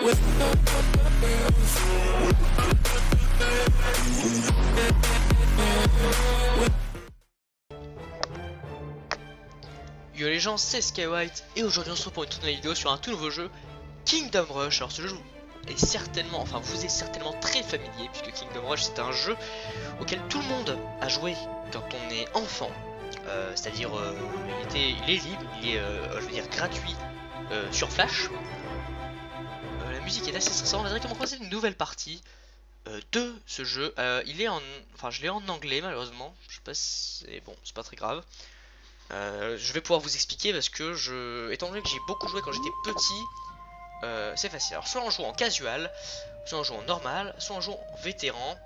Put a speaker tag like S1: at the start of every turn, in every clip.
S1: Yo les gens, c'est Skywhite et aujourd'hui on se retrouve pour une toute nouvelle vidéo sur un tout nouveau jeu, Kingdom Rush. Alors ce jeu est certainement, enfin vous êtes certainement très familier puisque Kingdom Rush c'est un jeu auquel tout le monde a joué quand on est enfant. C'est-à-dire il est libre, il est je veux dire gratuit sur Flash. La musique est assez stressante, on va directement commencer une nouvelle partie de ce jeu. Il est en, enfin je l'ai en anglais malheureusement, je sais pas si c'est bon, c'est pas très grave. Je vais pouvoir vous expliquer parce que étant donné que j'ai beaucoup joué quand j'étais petit, c'est facile. Alors soit on joue en casual, soit on joue en normal, soit on joue en vétéran.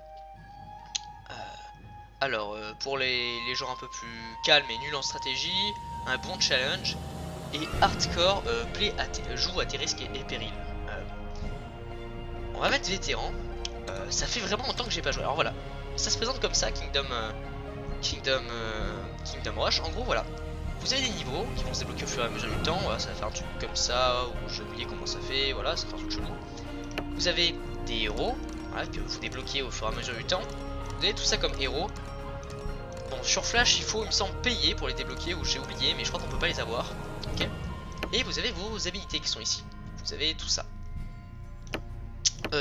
S1: Pour les genres un peu plus calmes et nuls en stratégie, un bon challenge et hardcore, joue à tes risques et périls. On va mettre vétéran. Ça fait vraiment longtemps que j'ai pas joué. Alors voilà, ça se présente comme ça, Kingdom Rush. En gros voilà, vous avez des niveaux qui vont se débloquer au fur et à mesure du temps. Voilà, ça va faire un truc comme ça, ou j'ai oublié comment ça fait, voilà, ça fait un truc chelou. Vous avez des héros, voilà, que vous débloquez au fur et à mesure du temps. Vous avez tout ça comme héros. Bon, sur Flash il faut, il me semble, payer pour les débloquer, ou j'ai oublié, mais je crois qu'on peut pas les avoir. Ok. Et vous avez vos habilités qui sont ici. Vous avez tout ça.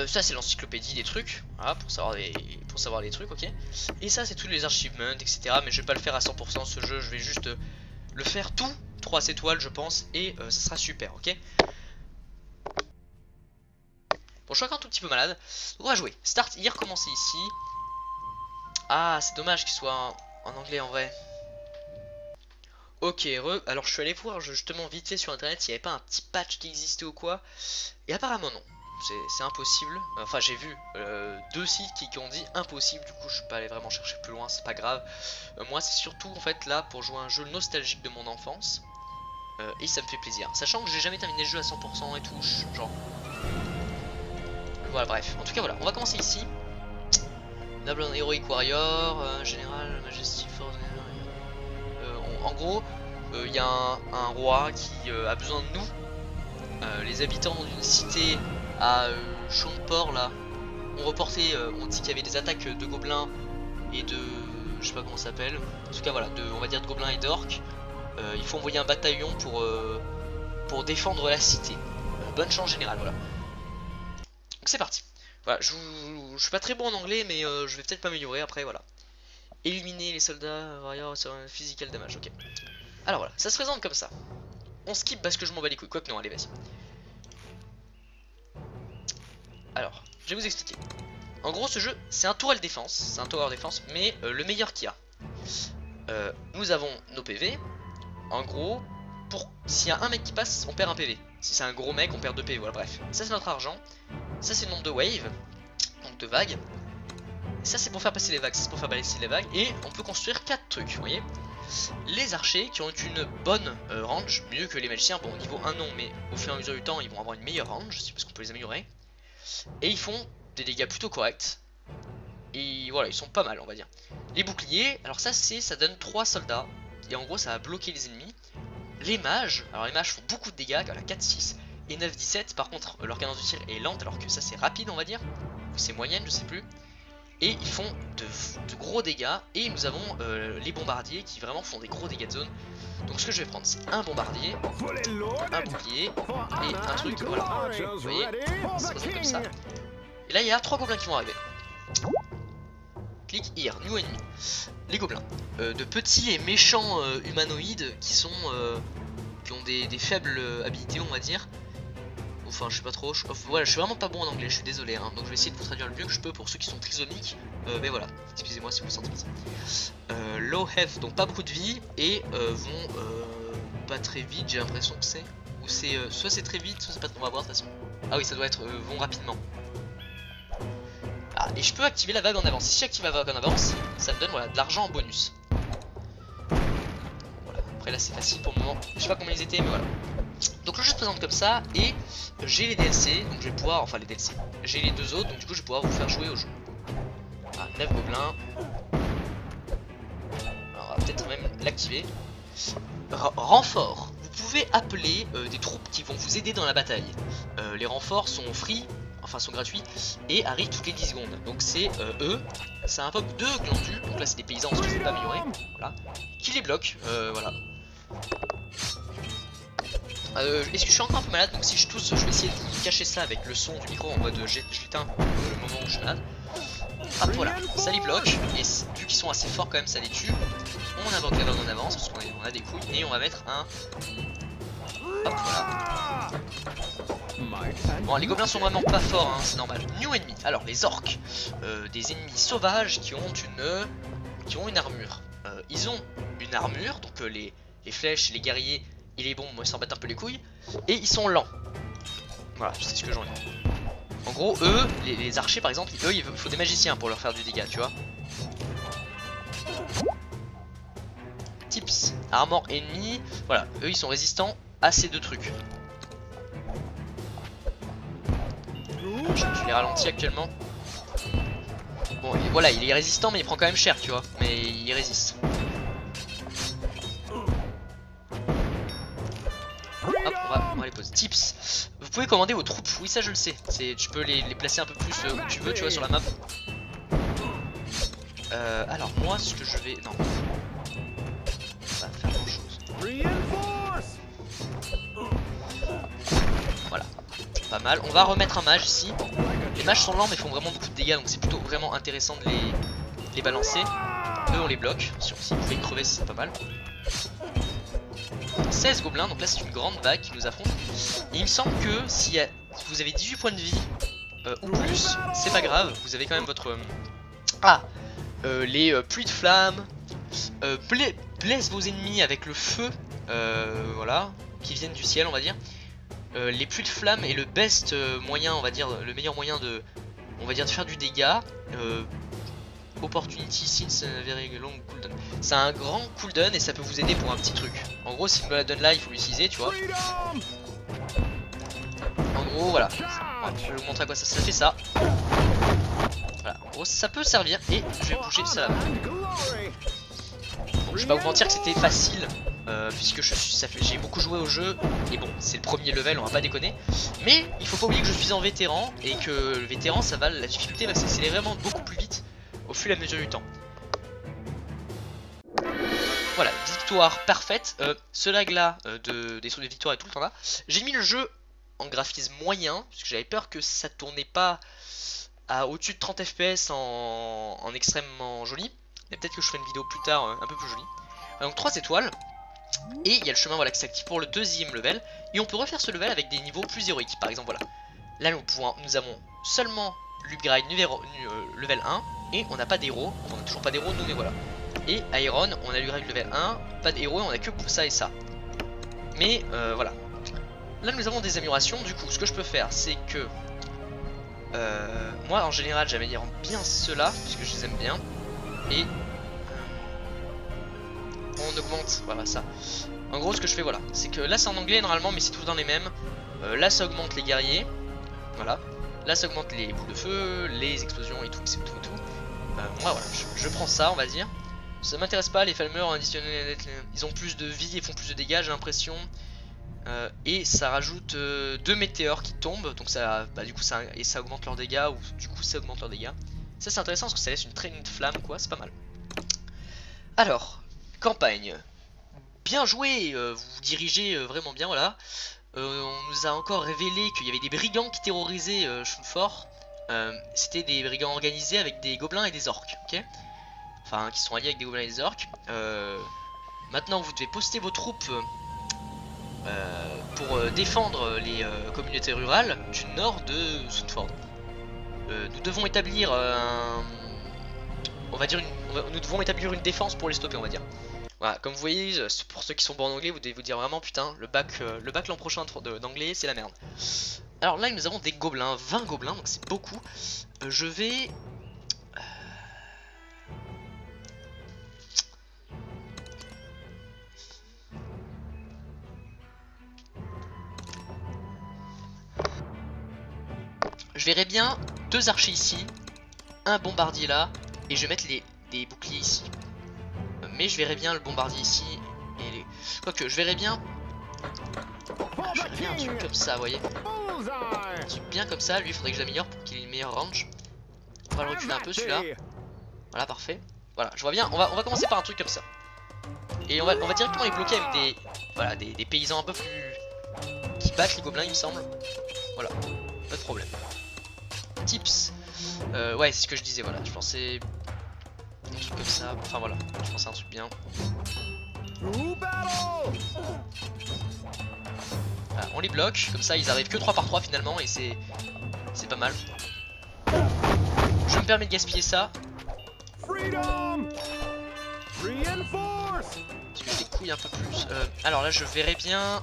S1: Ça c'est l'encyclopédie des trucs, voilà, pour savoir les trucs, ok. Et ça c'est tous les achievements, etc. Mais je vais pas le faire à 100% ce jeu, je vais juste le faire tout 3 étoiles je pense, et ça sera super, ok. Bon, je suis encore un tout petit peu malade, donc on va jouer. Start, hier, commencer ici. Ah, c'est dommage qu'il soit en anglais en vrai. Ok, alors je suis allé voir justement vite fait sur internet s'il n'y avait pas un petit patch qui existait ou quoi. Et apparemment non. C'est impossible. Enfin j'ai vu 2 sites qui ont dit impossible. Du coup je suis pas allé vraiment chercher plus loin, c'est pas grave. Moi c'est surtout en fait là pour jouer un jeu nostalgique de mon enfance. Et ça me fait plaisir. Sachant que j'ai jamais terminé le jeu à 100% et tout. Genre. Voilà, bref. En tout cas voilà, on va commencer ici. Noble Heroic Warrior, Général, Majesty Force. En gros, il y a un roi qui a besoin de nous. Les habitants d'une cité à Champ-de-Port là ont reporté, on dit qu'il y avait des attaques de gobelins et de, je sais pas comment ça s'appelle, en tout cas voilà, on va dire de gobelins et d'orques. Il faut envoyer un bataillon pour défendre la cité. Bonne chance générale, voilà. Donc c'est parti. Voilà, je suis pas très bon en anglais, mais je vais peut-être pas m'améliorer après, voilà. Éliminer les soldats warriors sur un physical damage, ok. Alors voilà, ça se présente comme ça. On skip parce que je m'en bats les couilles, quoique non, allez vas-y. Alors, je vais vous expliquer. En gros ce jeu c'est un tower défense, mais le meilleur qu'il y a. Nous avons nos PV. En gros, s'il y a un mec qui passe, on perd un PV. Si c'est un gros mec, on perd 2 PV, voilà bref. Ça c'est notre argent. Ça c'est le nombre de waves, donc de vagues. Ça c'est pour faire passer les vagues, ça c'est pour faire balancer les vagues. Et on peut construire 4 trucs, vous voyez. Les archers qui ont une bonne range, mieux que les magiciens. Bon, au niveau 1 non, mais au fur et à mesure du temps ils vont avoir une meilleure range, parce qu'on peut les améliorer. Et ils font des dégâts plutôt corrects. Et voilà, ils sont pas mal on va dire. Les boucliers, alors ça donne 3 soldats. Et en gros ça va bloquer les ennemis. Les mages, alors les mages font beaucoup de dégâts, voilà 4-6 et 9-17. Par contre leur cadence de tir est lente alors que ça c'est rapide on va dire. Ou c'est moyenne, je sais plus. Et ils font de gros dégâts. Et nous avons les bombardiers qui vraiment font des gros dégâts de zone. Donc ce que je vais prendre c'est un bombardier, un bouclier et un truc, voilà. Vous voyez, ça passe comme ça. Et là il y a 3 gobelins qui vont arriver. Click here, new enemy. Les gobelins, de petits et méchants humanoïdes qui ont des faibles habilités on va dire. Enfin je sais pas trop, voilà, je suis vraiment pas bon en anglais, je suis désolé hein. Donc je vais essayer de vous traduire le mieux que je peux pour ceux qui sont trisomiques. Mais voilà, excusez-moi si vous le sentez bizarre. Low health, donc pas beaucoup de vie. Et vont pas très vite, j'ai l'impression que c'est. Ou c'est soit c'est très vite, soit c'est pas très... On va voir de toute façon. Ah oui ça doit être vont rapidement. Ah, et je peux activer la vague en avance. Si j'active la vague en avance, ça me donne voilà, de l'argent en bonus. Voilà, après là c'est facile pour le moment. Je sais pas combien ils étaient mais voilà. Donc le jeu se présente comme ça et j'ai les DLC, donc je vais pouvoir, enfin les DLC, j'ai les 2 autres, donc du coup je vais pouvoir vous faire jouer au jeu. Ah, 9 gobelins. Alors on va peut-être même l'activer. Renfort, vous pouvez appeler des troupes qui vont vous aider dans la bataille. les renforts sont free, enfin sont gratuits, et arrivent toutes les 10 secondes. Donc c'est eux, ça invoque 2 glandus, donc là c'est des paysans parce que je ne pas améliorer, voilà, qui les bloquent, voilà. Est-ce que je suis encore un peu malade? Donc si je tousse, je vais essayer de vous cacher ça avec le son du micro en mode je l'éteins le moment où je suis malade. Hop voilà, ça les bloque, et vu qu'ils sont assez forts quand même ça les tue. On invoque la donne en avance parce qu'on a des couilles, et on va mettre un... Hop voilà. Bon les gobelins sont vraiment pas forts hein, c'est normal. New enemy, alors les orques, des ennemis sauvages qui ont une armure. Ils ont une armure, donc les flèches, les guerriers et les bombes, moi ils s'en battent un peu les couilles. Et ils sont lents. Voilà, c'est ce que j'en ai. En gros, eux, les archers par exemple, eux il faut des magiciens pour leur faire du dégât, tu vois. Tips, armor ennemi, voilà, eux ils sont résistants à ces 2 trucs. Je les ralentis actuellement. Bon, et voilà, il est résistant, mais il prend quand même cher, tu vois. Mais il résiste. Hop, on va les poser. Tips. Vous pouvez commander vos troupes. Oui, ça je le sais. Tu peux les placer un peu plus où tu veux, tu vois, sur la map. Alors, moi, ce que je vais... Non. Ça va faire grand chose. Voilà. Pas mal. On va remettre un mage ici. Les mages sont lents mais font vraiment beaucoup de dégâts, donc c'est plutôt vraiment intéressant de les balancer. Eux on les bloque, si vous pouvez crever c'est pas mal. 16 gobelins, donc là c'est une grande vague qui nous affronte. Et il me semble que si vous avez 18 points de vie ou plus, c'est pas grave, vous avez quand même votre... les pluies de flammes, blesse vos ennemis avec le feu, voilà, qui viennent du ciel on va dire. Les pluies de flammes est le best moyen, on va dire, le meilleur moyen de, de faire du dégât. Opportunity since very long cooldown. C'est un grand cooldown et ça peut vous aider pour un petit truc. En gros, s'il me la donne là, il faut l'utiliser, tu vois. En gros, voilà. Je vais vous montrer à quoi ça fait ça. Voilà, en gros, ça peut servir et je vais bouger ça là. Bon, je vais pas vous mentir que c'était facile. Puisque j'ai beaucoup joué au jeu et bon c'est le premier level on va pas déconner, mais il faut pas oublier que je suis en vétéran et que le vétéran la difficulté va s'accélérer vraiment beaucoup plus vite au fur et à mesure du temps. Voilà, victoire parfaite. Ce lag là des sauts de victoire et tout le temps là, j'ai mis le jeu en graphisme moyen puisque j'avais peur que ça tournait pas à au-dessus de 30 fps en extrêmement joli, et peut-être que je ferai une vidéo plus tard un peu plus jolie. Donc 3 étoiles. Et il y a le chemin voilà, qui s'active pour le 2e level. Et on peut refaire ce level avec des niveaux plus héroïques. Par exemple voilà. Là nous avons seulement l'upgrade level 1. Et on n'a pas d'héros. On n'a toujours pas d'héros nous mais voilà. Et Iron on a l'upgrade level 1. Pas d'héros et on a que ça et ça. Mais voilà. Là nous avons des améliorations. Du coup ce que je peux faire c'est que moi en général j'améliore bien ceux-là puisque je les aime bien. Et on augmente, voilà ça. En gros ce que je fais voilà, c'est que là c'est en anglais normalement mais c'est tout dans les mêmes. Là ça augmente les guerriers, voilà. Là ça augmente les boules de feu, les explosions et tout, c'est tout et tout. Moi voilà, je prends ça on va dire. Ça m'intéresse pas les falmeurs additionnels, ils ont plus de vie et font plus de dégâts j'ai l'impression. Et ça rajoute 2 météores qui tombent, donc ça, du coup ça augmente leurs dégâts ou du coup ça augmente leurs dégâts. Ça c'est intéressant parce que ça laisse une traînée de flamme quoi, c'est pas mal. Alors, campagne. Bien joué, vous dirigez vraiment bien, voilà. On nous a encore révélé qu'il y avait des brigands qui terrorisaient Schunfort. C'était des brigands organisés avec des gobelins et des orques, ok. Enfin, qui sont alliés avec des gobelins et des orques. Maintenant, vous devez poster vos troupes pour défendre les communautés rurales du nord de Schunfort. Nous devons établir nous devons établir une défense pour les stopper, on va dire. Voilà, comme vous voyez, pour ceux qui sont bons en anglais, vous devez vous dire vraiment putain, le bac l'an prochain d'anglais, c'est la merde. Alors là, nous avons des gobelins, 20 gobelins, donc c'est beaucoup. Je vais... Je verrai bien 2 archers ici, un bombardier là, et je vais mettre des boucliers ici. Mais je verrai bien le bombardier ici et les... Quoique je verrai bien j'aurais bien un truc comme ça, vous voyez. Un truc bien comme ça, lui il faudrait que je l'améliore pour qu'il ait une meilleure range. On va le reculer un peu celui-là. Voilà, parfait. Voilà, je vois bien, on va commencer par un truc comme ça. Et on va directement les bloquer avec des, voilà, des paysans un peu plus... qui battent les gobelins il me semble. Voilà, pas de problème. Tips. Ouais, c'est ce que je disais, voilà, je pensais... un truc comme ça, enfin voilà, je pensais un truc bien. Voilà, on les bloque, comme ça ils arrivent que 3 par 3 finalement et c'est pas mal. Je me permets de gaspiller ça. Parce que je les couille un peu plus. Alors là je verrais bien.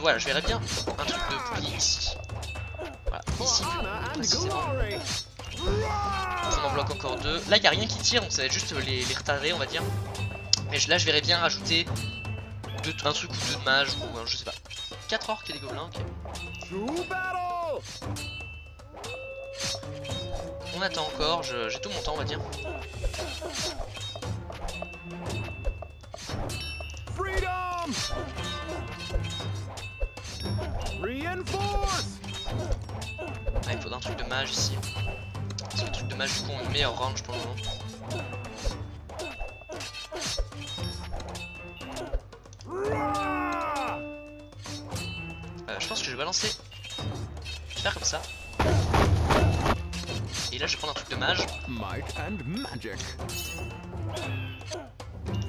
S1: Voilà, je verrais bien un truc de bouclier ici. Voilà, ici précisément. On en bloque encore 2. Là il n'y a rien qui tire, donc ça va être juste les retarder on va dire. Mais là je verrais bien rajouter un truc ou 2 de mage ou je sais pas. 4 orques et des gobelins, ok. On attend encore, j'ai tout mon temps on va dire. Ah, il faudra un truc de mage ici. Parce que le truc de mage du coup on une meilleure range pour le moment. Je pense que je vais balancer. Je vais faire comme ça. Et là je vais prendre un truc de mage.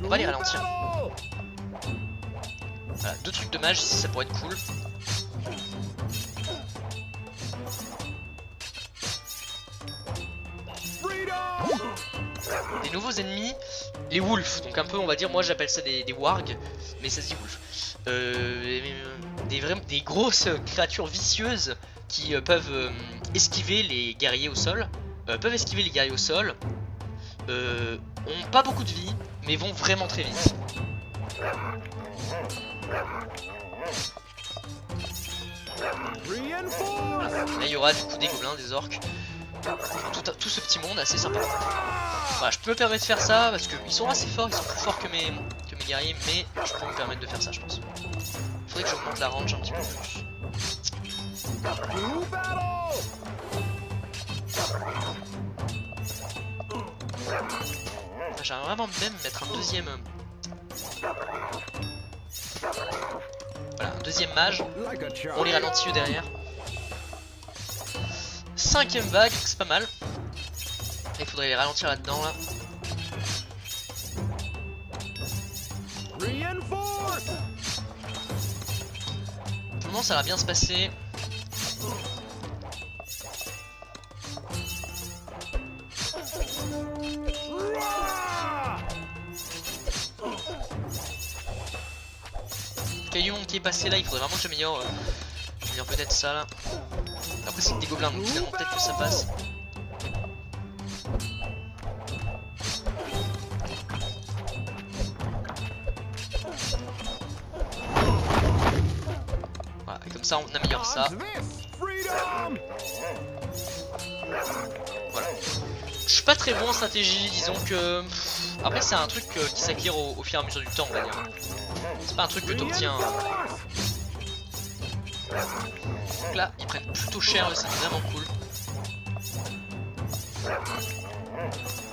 S1: On va les ralentir. Voilà, 2 trucs de mage ici ça pourrait être cool. Des nouveaux ennemis, les wolves, donc un peu on va dire, moi j'appelle ça des wargs, mais ça se dit wolf. Des grosses créatures vicieuses qui peuvent esquiver les guerriers au sol. Ont pas beaucoup de vie, mais vont vraiment très vite. Voilà. Là il y aura du coup des gobelins, des orques. Tout ce petit monde assez sympa. Voilà, je peux me permettre de faire ça parce qu'ils sont assez forts, ils sont plus forts que mes guerriers, mais je peux me permettre de faire ça je pense. Faudrait que j'augmente la range un petit peu plus. J'aimerais vraiment même mettre un deuxième... Voilà, un deuxième mage. On les ralentit eux derrière. 5ème vague, c'est pas mal. Il faudrait les ralentir là-dedans là. Pour le moment ça va bien se passer. Il y a du monde qui est passé là, il faudrait vraiment que j'améliore peut-être ça là. Après c'est des gobelins donc finalement peut-être que ça passe. Voilà, et comme ça on améliore ça. Voilà. Je suis pas très bon en stratégie, disons que... Après c'est un truc qui s'acquiert au fur et à mesure du temps on va dire. C'est pas un truc que t'obtiens. Donc là ils prennent plutôt cher, c'est vraiment cool.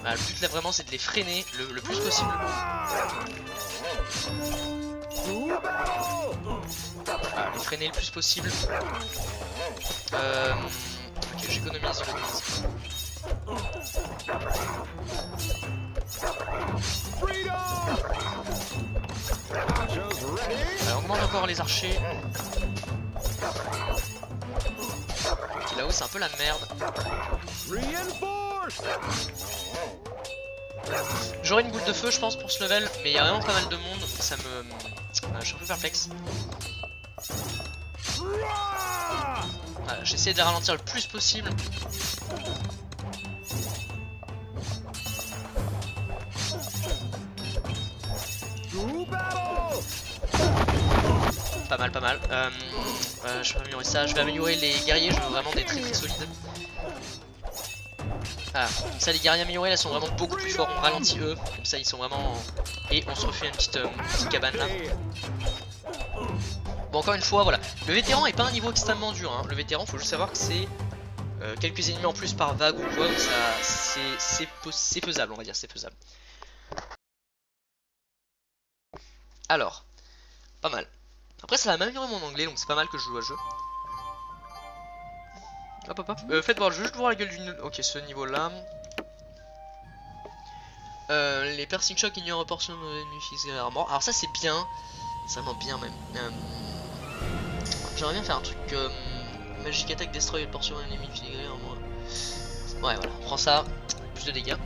S1: Voilà, le but là vraiment c'est de les freiner le plus possible. Voilà, les freiner le plus possible. Ok, j'économise. Alors, on augmente encore les archers. Qui là-haut c'est un peu la merde. J'aurais une boule de feu je pense pour ce level, mais il y a vraiment pas mal de monde, donc ça me... je suis un peu perplexe. Voilà, j'essaie de les ralentir le plus possible. Pas mal, pas mal. Je vais améliorer ça, je vais améliorer les guerriers, je veux vraiment des très solides. Ah, comme ça les guerriers améliorés là sont vraiment beaucoup plus forts, on ralentit eux, comme ça ils sont vraiment... Et on se refait une petite cabane là. Bon, encore une fois, voilà. Le vétéran est pas un niveau extrêmement dur, hein. Le vétéran, faut juste savoir que c'est quelques ennemis en plus par vague ou quoi, donc ça, c'est faisable, on va dire, c'est faisable. Alors, pas mal. Après, ça va m'améliorer mon anglais, donc c'est pas mal que je joue à ce jeu. Hop hop hop. Faites voir le jeu, juste voir la gueule d'une. Ok, ce niveau là. Les piercing shock ignorent portion de l'ennemi physique rarement. Alors, ça c'est bien. C'est vraiment bien même. J'aimerais bien faire un truc. Magic attack destroy une portion de l'ennemi physique rarement. Ouais, voilà, on prend ça. Plus de dégâts.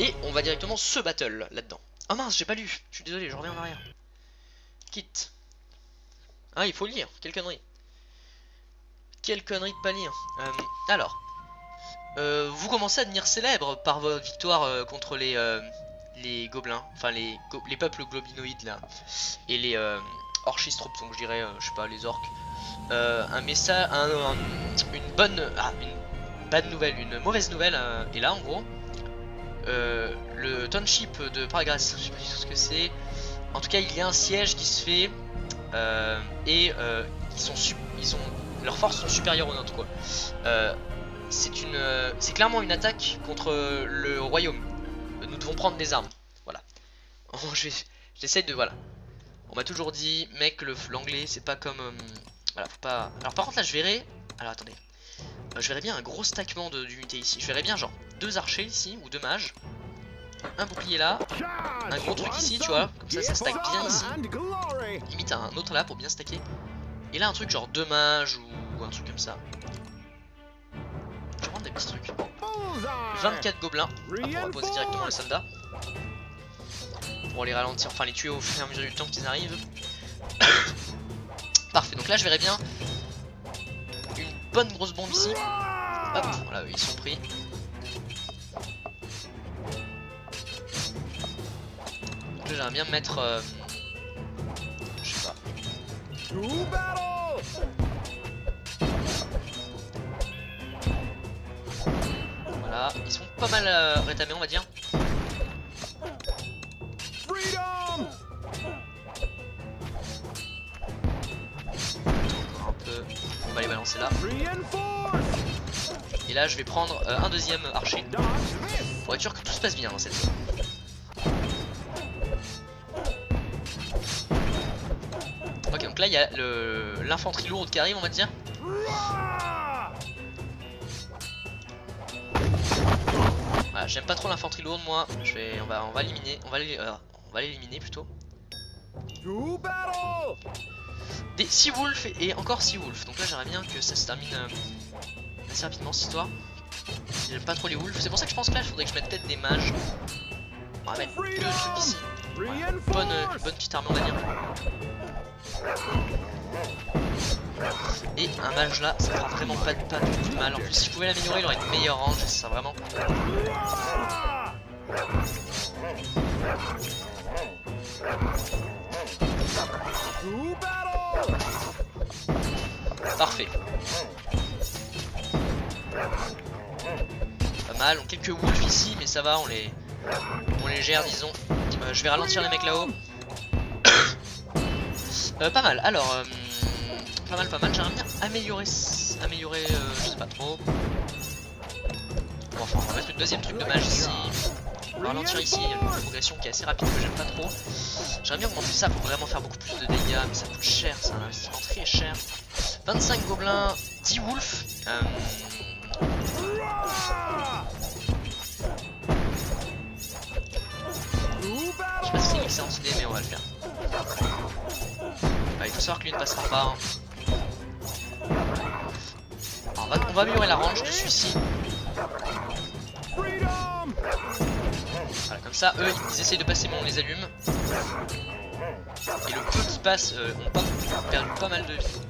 S1: Et on va directement se battle là-dedans. Oh mince, j'ai pas lu. Je suis désolé, je reviens en arrière. Quitte. Ah, il faut lire. Quelle connerie. Quelle connerie de pas lire. Alors. Vous commencez à devenir célèbre par votre victoire contre les gobelins. Enfin, les peuples globinoïdes là. Et les orchistrops, donc je dirais, je sais pas, les orques. Un message. Une bonne. Ah, une bad nouvelle. Une mauvaise nouvelle est là en gros. Le township de Paragrass, je sais pas du tout ce que c'est. En tout cas, il y a un siège qui se fait. Leurs forces sont supérieures aux nôtres quoi. C'est clairement une attaque contre le royaume. Nous devons prendre des armes. Voilà. J'essaie de voilà. On m'a toujours dit, mec, l'anglais c'est pas comme. Voilà, faut pas. Alors par contre là, je verrais. Alors attendez. Je verrais bien un gros stackement d'unités ici. Je verrais bien genre 2 archers ici ou 2 mages. Un bouclier là, un gros truc ici, tu vois, comme ça stack bien ici. Limite un autre là pour bien stacker. Et là un truc genre 2 mages ou un truc comme ça. Je vais prendre des petits trucs. 24 gobelins. Hop, on va poser directement les soldats. Pour les ralentir, enfin les tuer au fur et à mesure du temps qu'ils arrivent. Parfait, donc là je verrais bien une bonne grosse bombe ici. Hop, voilà, ils sont pris. J'aimerais bien mettre je sais pas. Voilà, ils sont pas mal rétamés on va dire. Encore un peu. On va les balancer là. Et là je vais prendre un deuxième archer. Pour être sûr que tout se passe bien dans cette zone. Ok, donc là il y a l'infanterie lourde qui arrive on va dire. Voilà, j'aime pas trop l'infanterie lourde moi. On va l'éliminer. On va l'éliminer plutôt. Des Sea Wolf et encore Sea Wolf. Donc là j'aimerais bien que ça se termine assez rapidement cette histoire. J'aime pas trop les wolves. C'est pour ça que je pense que là il faudrait que je mette peut-être des mages. On va mettre 2 trucs ici. Voilà. Bonne petite armée on va dire. Et un mage là, ça fera vraiment pas de mal. En plus, si je pouvais l'améliorer, il aurait une meilleure range. Ça serait vraiment. Parfait. Pas mal. On quelques wolves ici, mais ça va, on les gère, disons. Je vais ralentir les mecs là-haut. Pas mal. Alors. Pas mal, j'aimerais bien améliorer, je sais pas trop. Bon, enfin, on va mettre le deuxième truc de mage ici. On va ralentir ici, il y a une progression qui est assez rapide que j'aime pas trop. J'aimerais bien augmenter ça pour vraiment faire beaucoup plus de dégâts, mais ça coûte cher, c'est un investissement très cher. 25 gobelins, 10 wolves. Je sais pas si c'est excellent idée, mais on va le faire. Il faut savoir que lui ne passera pas. Hein. Alors, on va améliorer la range de celui-ci. Voilà, comme ça, eux, ils essayent de passer, mais on les allume. Et le peu qui passe, on perd pas mal de vie.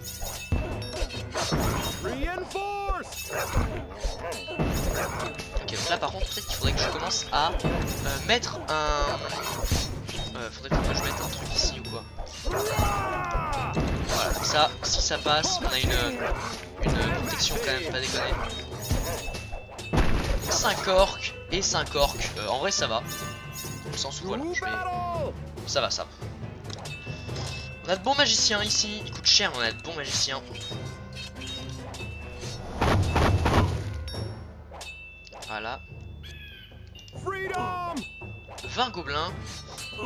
S1: Ok, donc là, par contre, peut-être qu'il faudrait que je commence à mettre un. Faudrait que je mette un truc ici ou quoi. Voilà, comme ça, si ça passe, on a une protection quand même, pas déconner. 5 orques et 5 orques. En vrai, ça va. Dans le sens où voilà, ça va. On a de bons magiciens ici, il coûte cher, on a de bons magiciens. Voilà. 20 gobelins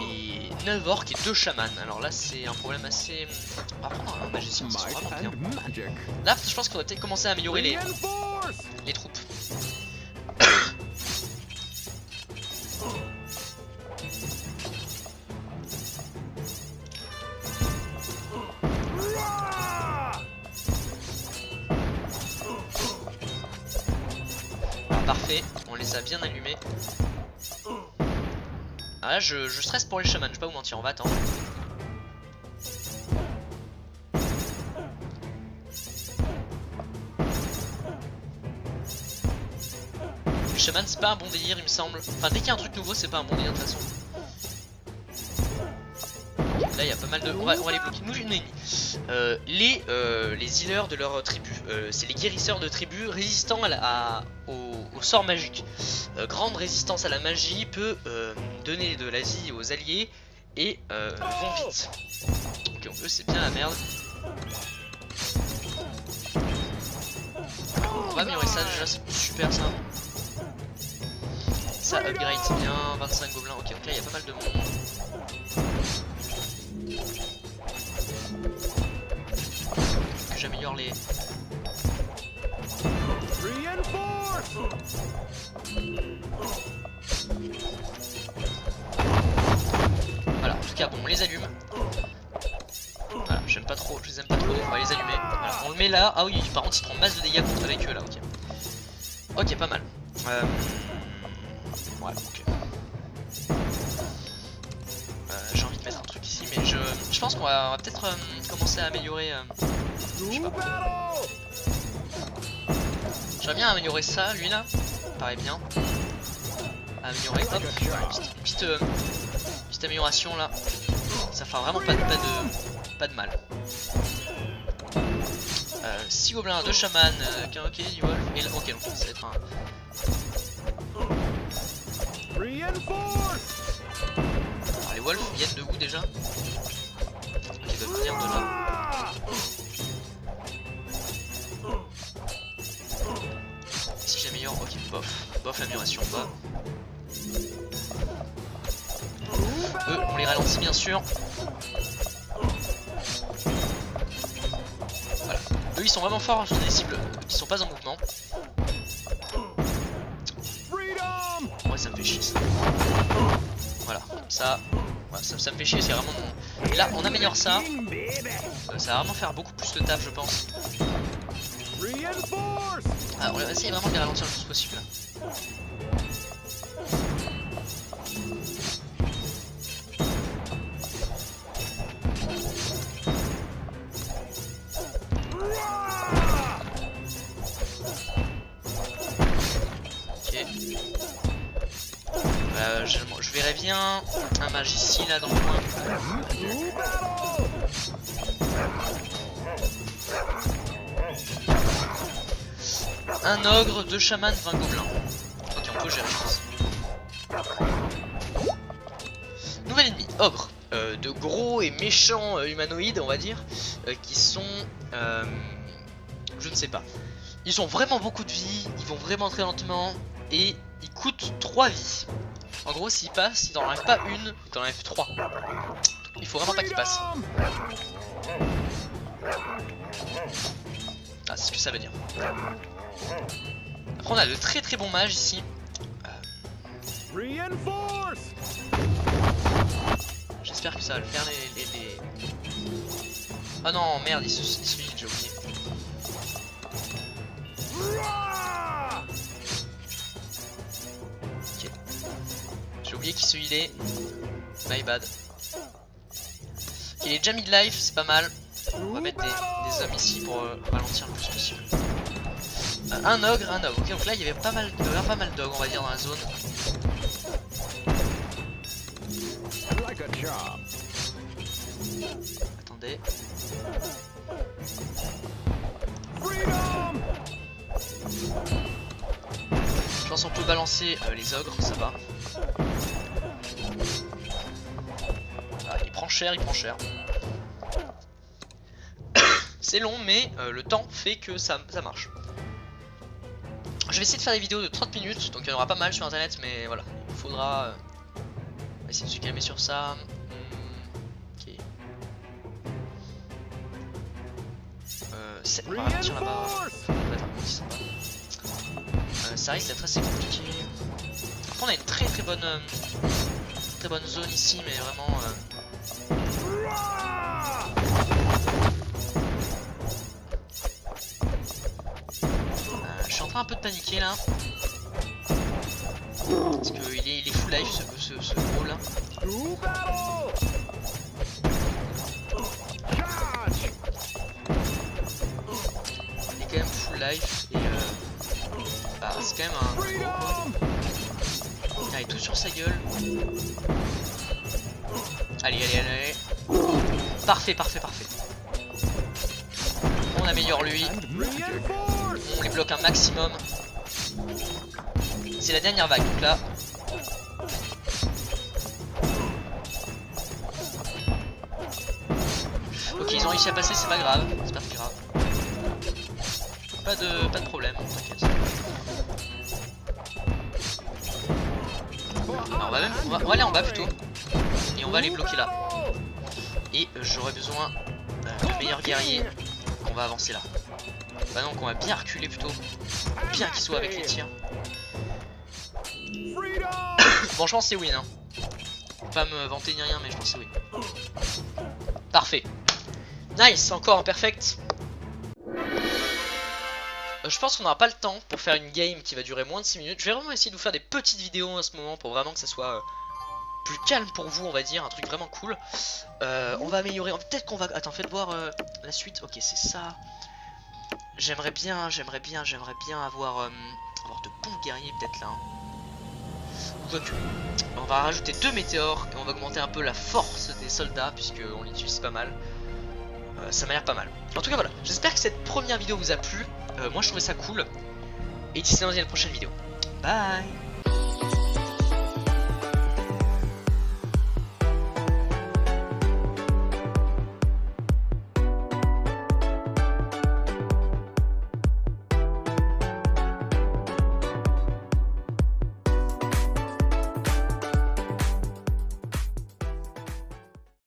S1: et 9 orques et 2 chamans. Alors là c'est un problème assez... On va prendre un magicien, c'est vraiment bien. Là je pense qu'on va peut-être commencer à améliorer les troupes. Parfait, on les a bien allumés. Ah là je stresse pour les chamans, je vais pas vous mentir, on va attendre. Les chamans c'est pas un bon délire il me semble. Enfin dès qu'il y a un truc nouveau c'est pas un bon délire de toute façon. Là il y a pas mal de... On va les bloquer. Nous une ennemie. Les healers de leur tribu. C'est les guérisseurs de tribu résistants au sort magique. Grande résistance à la magie, peut donner de la vie aux alliés et vont vite. Ok, donc eux c'est bien la merde. On va améliorer ça déjà, c'est super ça. Ça upgrade c'est bien, 25 gobelins, ok donc là il y a pas mal de monde. Que j'améliore les... Voilà, en tout cas bon on les allume. Voilà, j'aime pas trop, je les aime pas trop, on va les allumer. Voilà, on le met là, ah oui par contre il prend masse de dégâts contre avec eux là, ok. Ok pas mal. Voilà, ok. J'ai envie de mettre un truc ici mais je pense qu'on va peut-être commencer à améliorer... je sais pas. J'aimerais bien améliorer ça, lui là, paraît bien. Améliorer, hop, une petite amélioration là. Ça fera vraiment pas de mal. 6 gobelins, 2 chamans, ok, du wolf, et là, ok, donc ça va être un... Alors, les wolves viennent de où déjà? Ok, ils doivent venir de là. Si j'améliore, ok, bof amélioration bas. Eux, on les ralentit bien sûr. Voilà. Eux ils sont vraiment forts sur des cibles qui sont pas en mouvement. Ouais ça me fait chier ça. Voilà, comme ça. Ouais, ça me fait chier, c'est vraiment mon... Et là on améliore ça. Ça va vraiment faire beaucoup plus de taf je pense. Alors on va essayer vraiment de les ralentir le plus possible. Ok. Je verrais bien un mage ici là dans le coin. Un ogre, 2 chamans, 20 gobelins. Ok, on peut gérer, je pense. Nouvel ennemi, ogre. De gros et méchants humanoïdes, on va dire, qui sont... je ne sais pas. Ils ont vraiment beaucoup de vie, ils vont vraiment très lentement, et ils coûtent 3 vies. En gros, s'ils passent, ils t'en enlèvent pas une, ils t'en enlèvent 3. Il faut vraiment pas qu'ils passent. Ah, c'est ce que ça veut dire. Après, on a de très très bons mages ici. J'espère que ça va le faire les... Oh non, merde, il se heal, j'ai oublié. Ok. J'ai oublié qu'il se healait. My bad. Ok, les déjà mid-life, c'est pas mal. On va mettre des hommes ici pour ralentir le plus possible. Un ogre. Ok, donc là il y avait pas mal d'ogres, on va dire, dans la zone. Attendez. Je pense qu'on peut balancer les ogres, ça va. Ah, il prend cher, C'est long, mais le temps fait que ça marche. Je vais essayer de faire des vidéos de 30 minutes, donc il y en aura pas mal sur internet, mais voilà, il faudra on va essayer de se calmer sur ça. Ok. On va partir là-bas. Ça risque d'être assez compliqué. Après, on a une très bonne zone ici, mais vraiment. Je suis en train un peu de paniquer là. Parce qu'il est full life ce gros là. Il est quand même full life et bah, c'est quand même un. Allez, tout sur sa gueule. Allez. Parfait. On améliore lui. On les bloque un maximum. C'est la dernière vague, donc là. Ok, ils ont réussi à passer, c'est pas grave. C'est pas très grave. Pas de problème, t'inquiète. On va aller en bas plutôt. Et on va les bloquer là. Et j'aurais besoin de meilleurs guerriers. On va avancer là. Bah non, qu'on va bien reculer plutôt. Bien qu'ils soient avec les tirs. Bon, je pense que c'est win. Hein. Pas me vanter ni rien, mais je pense que c'est win. Parfait. Nice, encore un perfect. Je pense qu'on n'aura pas le temps pour faire une game qui va durer moins de 6 minutes. Je vais vraiment essayer de vous faire des petites vidéos en ce moment pour vraiment que ça soit plus calme pour vous, on va dire. Un truc vraiment cool. On va améliorer. Peut-être qu'on va... Attends, faites voir la suite. Ok, c'est ça. J'aimerais bien avoir de bons guerriers peut-être là. Hein. Quoique, on va rajouter 2 météores et on va augmenter un peu la force des soldats puisqu'on l'utilise pas mal. Ça m'a l'air pas mal. En tout cas voilà, j'espère que cette première vidéo vous a plu. Moi je trouvais ça cool. Et d'ici là on se dit à la prochaine vidéo. Bye.